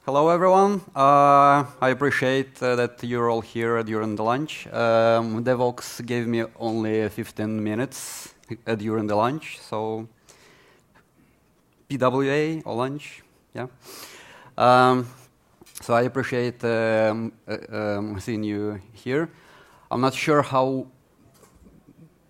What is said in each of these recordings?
Hello, everyone. I appreciate that you're all here during the lunch. Devox gave me only 15 minutes during the lunch, so PWA or lunch, yeah. So I appreciate seeing you here. I'm not sure how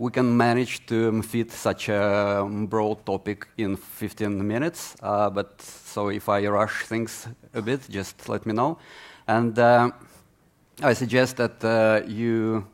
we can manage to fit such a broad topic in 15 minutes, but so if I rush things a bit, just let me know. And I suggest that you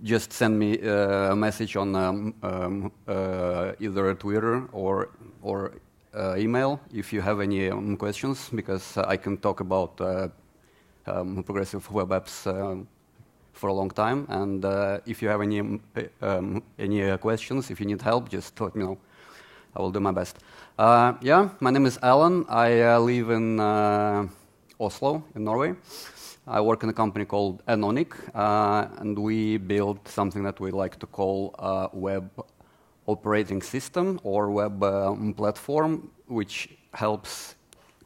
just send me a message on either Twitter or email if you have any questions, because I can talk about progressive web apps for a long time, and if you have any questions, if you need help, just let me know. I will do my best. Yeah, my name is Alan. I live in Oslo, in Norway. I work in a company called Anonic, and we build something that we like to call a web operating system or web platform, which helps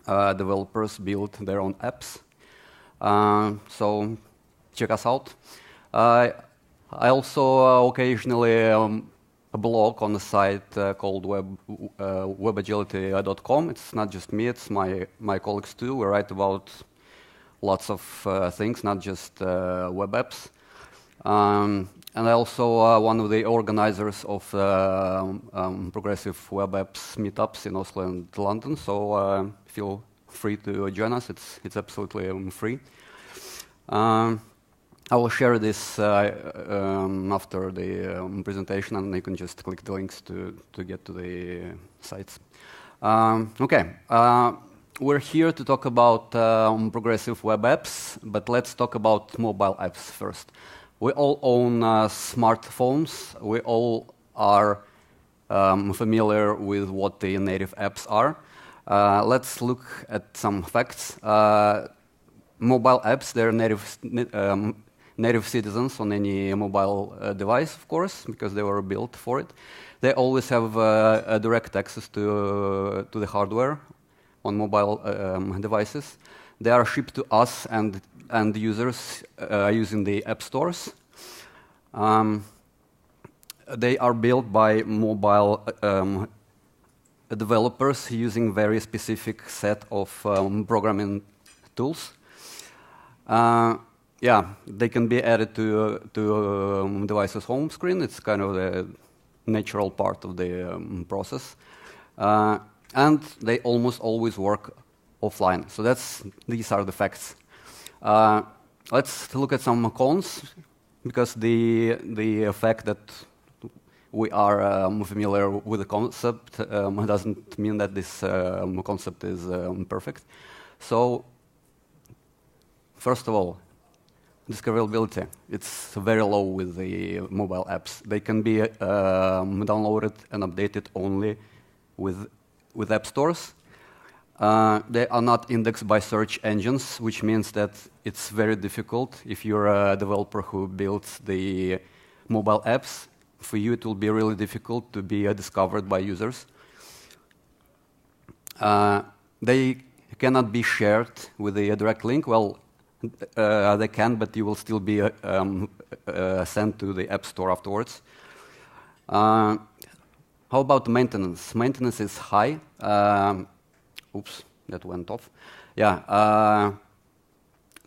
developers build their own apps. So check us out. I also occasionally blog on a site called webagility.com. It's not just me, it's my colleagues too. We write about lots of things, not just web apps. And I also one of the organizers of progressive web apps meetups in Oslo and London, so feel free to join us. It's absolutely free. I will share this after the presentation, and you can just click the links to get to the sites. Okay, we're here to talk about progressive web apps, but let's talk about mobile apps first. We all own smartphones. We all are familiar with what the native apps are. Let's look at some facts. Mobile apps, they're native citizens on any mobile device, of course, because they were built for it. They always have a direct access to the hardware on mobile devices. They are shipped to us and users using the app stores. They are built by mobile developers using very specific set of programming tools. Yeah, they can be added to device's home screen. It's kind of the natural part of the process. And they almost always work offline. So these are the facts. Let's look at some cons, because the fact that we are familiar with the concept doesn't mean that this concept is perfect. So, first of all, discoverability. It's very low with the mobile apps. They can be downloaded and updated only with app stores. They are not indexed by search engines, which means that it's very difficult if you're a developer who builds the mobile apps. For you, it will be really difficult to be discovered by users. They cannot be shared with a direct link. Well, they can, but you will still be sent to the App Store afterwards. How about maintenance? Maintenance is high. Oops, that went off. Yeah,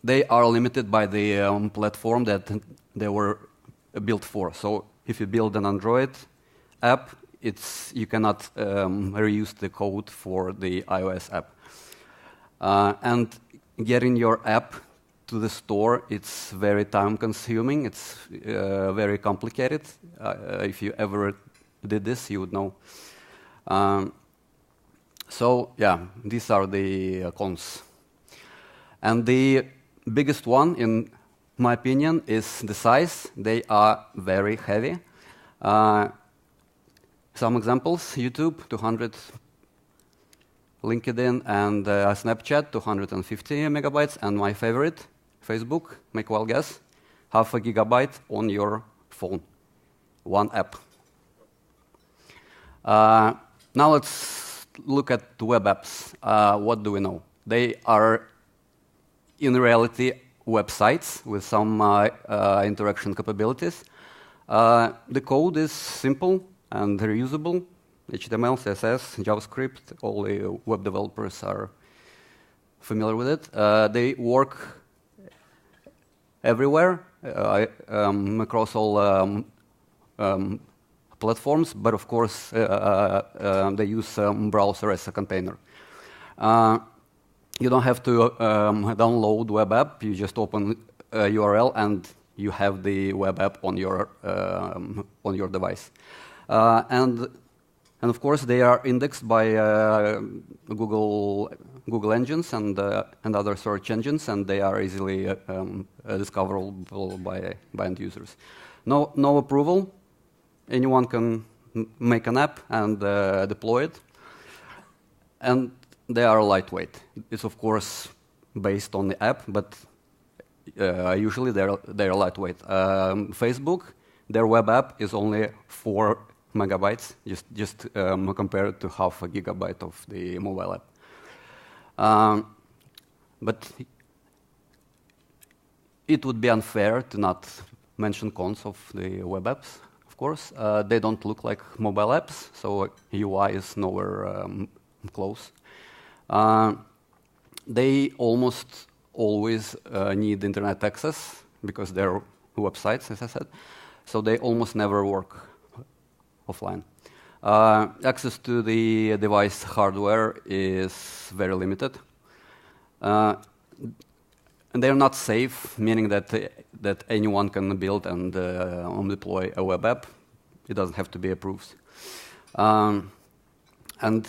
they are limited by the platform that they were built for. So if you build an Android app, you cannot reuse the code for the iOS app. And getting your app to the store, it's very time-consuming. It's very complicated. If you ever did this, you would know. So yeah, these are the cons. And the biggest one, in my opinion, is the size. They are very heavy. Some examples: YouTube, 200. LinkedIn and Snapchat, 250 megabytes, and my favorite, Facebook, make a wild guess, 0.5 gigabyte on your phone. One app. Now let's look at web apps. What do we know? They are, in reality, websites with some interaction capabilities. The code is simple and reusable. HTML, CSS, JavaScript, all the web developers are familiar with it. They work everywhere, across all platforms, but of course they use browser as a container. You don't have to download web app. You just open a URL and you have the web app on your device. And of course they are indexed by Google engines and other search engines, and they are easily discoverable by end users. No approval. Anyone can make an app and deploy it. And they are lightweight. It's of course based on the app, but usually they're lightweight. Facebook, their web app is only 4 megabytes, just compared to half a gigabyte of the mobile app. But it would be unfair to not mention cons of the web apps, of course. They don't look like mobile apps, so UI is nowhere close. They almost always need internet access because they're websites, as I said, so they almost never work offline. Access to the device hardware is very limited. And they're not safe, meaning that anyone can build and deploy a web app. It doesn't have to be approved. And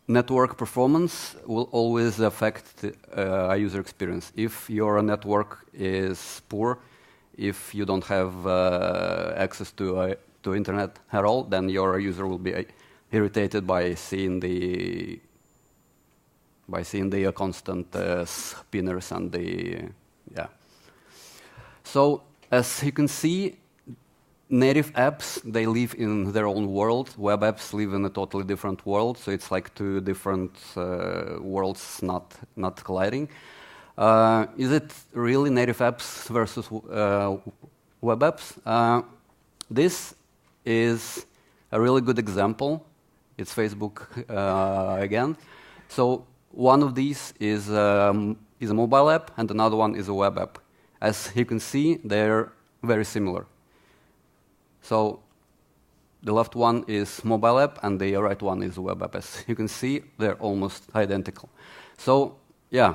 network performance will always affect a user experience. If your network is poor, if you don't have access to internet at all, then your user will be irritated by seeing the constant spinners and So as you can see, native apps, they live in their own world. Web apps live in a totally different world. So it's like two different worlds not colliding. Is it really native apps versus web apps? This is a really good example. It's Facebook again. So one of these is a mobile app, and another one is a web app. As you can see, they're very similar. So the left one is mobile app, and the right one is a web app. As you can see, they're almost identical. So yeah,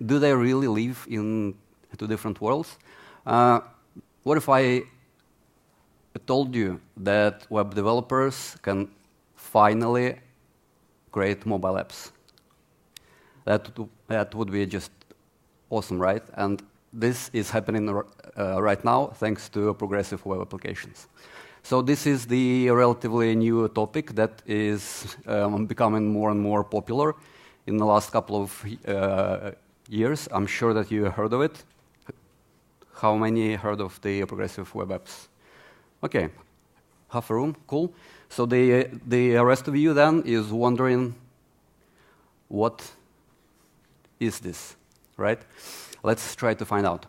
do they really live in two different worlds? What if I told you that web developers can finally create mobile apps? That would be just awesome, right? And this is happening right now thanks to progressive web applications. So this is the relatively new topic that is becoming more and more popular in the last couple of years. I'm sure that you heard of it. How many heard of the progressive web apps? Okay, half a room, cool. So the rest of you then is wondering, what is this, right? Let's try to find out.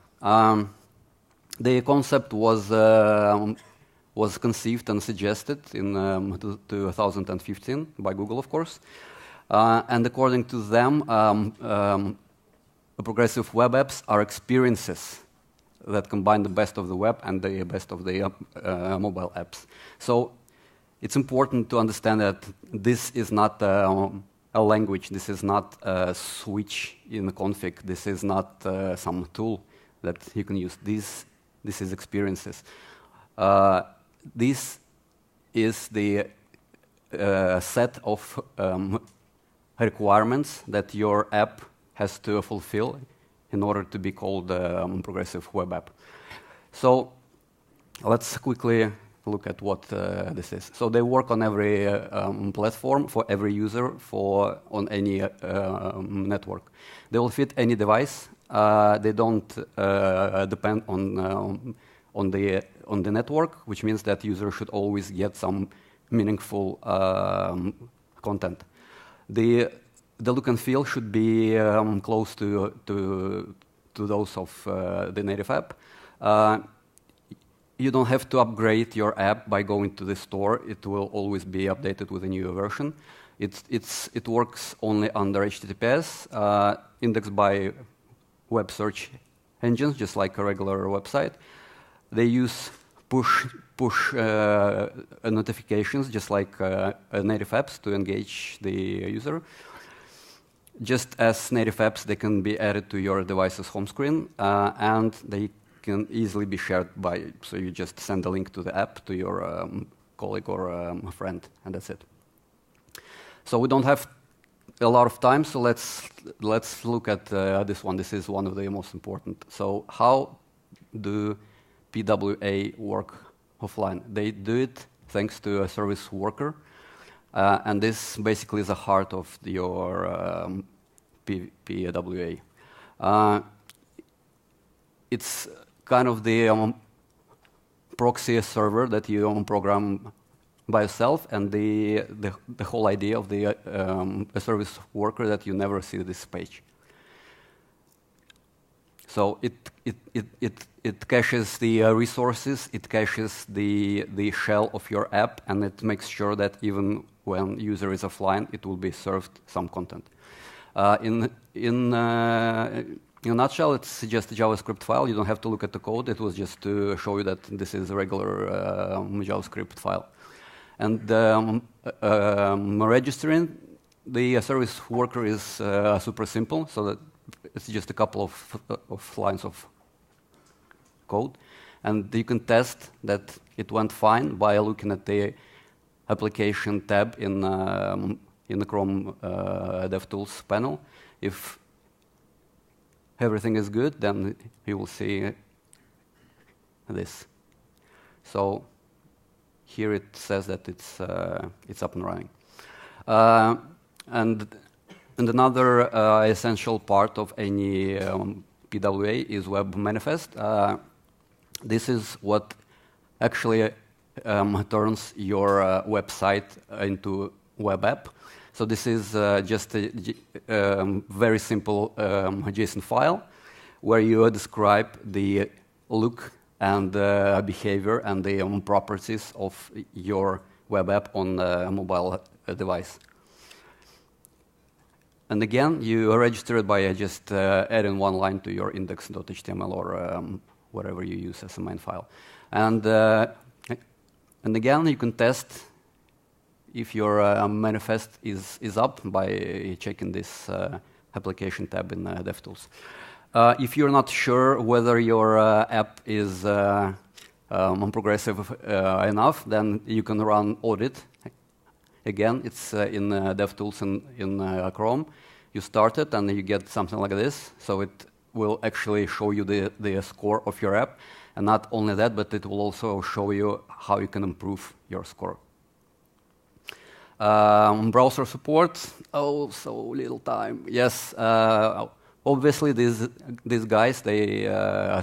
The concept was conceived and suggested in 2015 by Google, of course. And according to them, progressive web apps are experiences that combine the best of the web and the best of the mobile apps. So it's important to understand that this is not a language, this is not a switch in the config, this is not some tool that you can use. This is experiences. This is the set of requirements that your app has to fulfill in order to be called a progressive web app. So let's quickly look at what this is. So they work on every platform, for every user, on any network. They will fit any device. They don't depend on the network, which means that user should always get some meaningful content. The the look and feel should be close to those of the native app. You don't have to upgrade your app by going to the store. It will always be updated with a new version. It works only under HTTPS, indexed by web search engines, just like a regular website. They use push notifications, just like native apps, to engage the user. Just as native apps, they can be added to your device's home screen, and they can easily be shared so you just send a link to the app to your colleague or friend, and that's it. So we don't have a lot of time, so let's look at this one. This is one of the most important. So how do PWA work offline? They do it thanks to a service worker, and this basically is the heart of your PWA. It's kind of the proxy server that you program by yourself, and the whole idea of the service worker that you never see this page. So it caches the resources, it caches the shell of your app, and it makes sure that even when user is offline, it will be served some content. In a nutshell, it's just a JavaScript file. You don't have to look at the code. It was just to show you that this is a regular JavaScript file. And registering the service worker is super simple, so that it's just a couple of lines of code. And you can test that it went fine by looking at the application tab in the Chrome DevTools panel. If everything is good, then you will see this. So here it says that it's up and running. And another essential part of any PWA is web manifest. This is what actually turns your website into web app. So this is just a very simple JSON file where you describe the look and behavior and the properties of your web app on a mobile device. And again, you register it by just adding one line to your index.html or whatever you use as a main file. And again, you can test if your manifest is up by checking this application tab in DevTools. If you're not sure whether your app is progressive enough, then you can run audit. Again, it's in DevTools in Chrome. You start it, and you get something like this. So it will actually show you the score of your app. And not only that, but it will also show you how you can improve your score. Browser support. Oh, so little time. Yes. Obviously, these guys, they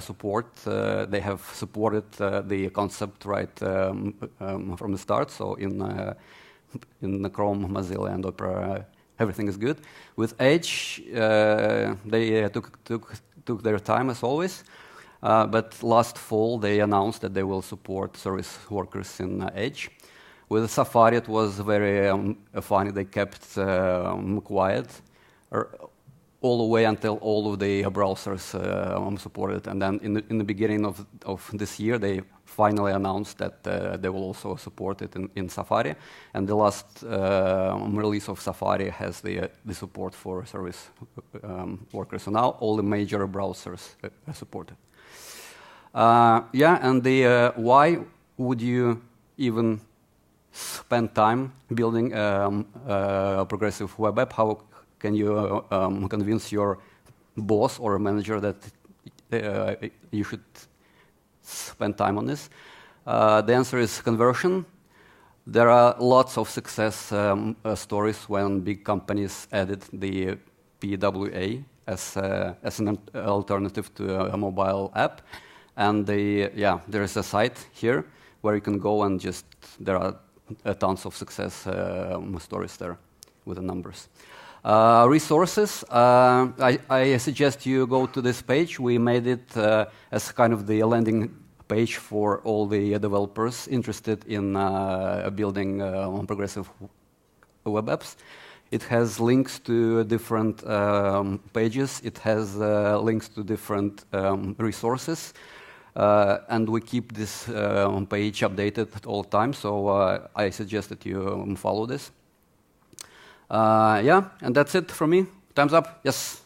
support. They have supported the concept right from the start. So in the Chrome, Mozilla, and Opera, everything is good. With Edge, they took their time as always. But last fall, they announced that they will support service workers in Edge. With Safari, it was very funny. They kept quiet all the way until all of the browsers supported. And then in the beginning of this year, they finally announced that they will also support it in Safari. And the last release of Safari has the support for service workers. So now all the major browsers support it. Yeah, and the why would you even spend time building a progressive web app? How can you convince your boss or manager that you should spend time on this? The answer is conversion. There are lots of success stories when big companies added the PWA as an alternative to a mobile app. And there is a site here where you can go and there are tons of success stories there with the numbers. Resources, I suggest you go to this page. We made it as kind of the landing page for all the developers interested in building progressive web apps. It has links to different pages. It has links to different resources. And we keep this page updated at all times, so I suggest that you follow this. Yeah, and that's it from me. Time's up. Yes.